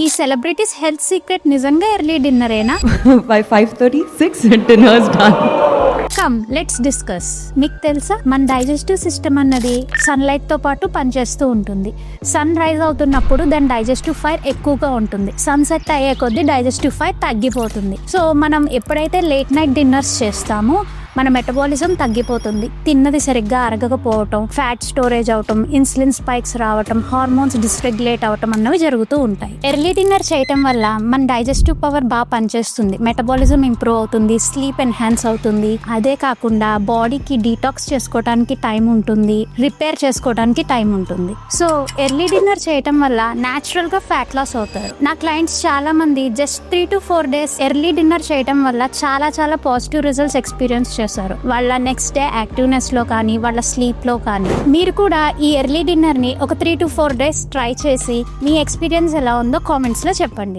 ఈ celebrities health secret నిజంగా early డిన్నరేనా? By 5:36 dinner's done. Come let's discuss. మీకు తెలుసా, మన డైజెస్టివ్ సిస్టమ్ అన్నది సన్లైట్ తో పాటు పనిచేస్తూ ఉంటుంది. సన్ రైజ్ అవుతున్నప్పుడు దాని డైజెస్టివ్ ఫైర్ ఎక్కువగా ఉంటుంది. సన్సెట్ అయ్యే కొద్దీ డైజెస్టివ్ ఫైర్ తగ్గిపోతుంది. సో మనం ఎప్పుడైతే లేట్ నైట్ డిన్నర్స్ చేస్తామో మన మెటబాలిజం తగ్గిపోతుంది. తిన్నది సరిగ్గా అరగకపోవటం, ఫ్యాట్ స్టోరేజ్ అవటం, ఇన్సులిన్ స్పైక్స్ రావటం, హార్మోన్స్ డిస్రెగ్యులేట్ అవటం అన్నవి జరుగుతూ ఉంటాయి. ఎర్లీ డిన్నర్ చేయటం వల్ల మన డైజెస్టివ్ పవర్ బాగా పనిచేస్తుంది, మెటబాలిజం ఇంప్రూవ్ అవుతుంది, స్లీప్ ఎన్హాన్స్ అవుతుంది. అదే కాకుండా బాడీకి డీటాక్స్ చేసుకోవడానికి టైం ఉంటుంది, రిపేర్ చేసుకోవడానికి టైం ఉంటుంది. సో ఎర్లీ డిన్నర్ చేయటం వల్ల న్యాచురల్ గా ఫ్యాట్ లాస్ అవుతారు. నా క్లయింట్స్ చాలా మంది just 3 to 4 days early dinner చేయటం వల్ల చాలా పాజిటివ్ రిజల్ట్స్ ఎక్స్పీరియన్స్ చేస్తారు. వాళ్ళ నెక్స్ట్ డే యాక్టివ్నెస్ లో కానీ వాళ్ళ స్లీప్ లో కానీ. మీరు కూడా ఈ ఎర్లీ డిన్నర్ ని ఒక 3 to 4 days ట్రై చేసి మీ ఎక్స్పీరియన్స్ ఎలా ఉందో కామెంట్స్ లో చెప్పండి.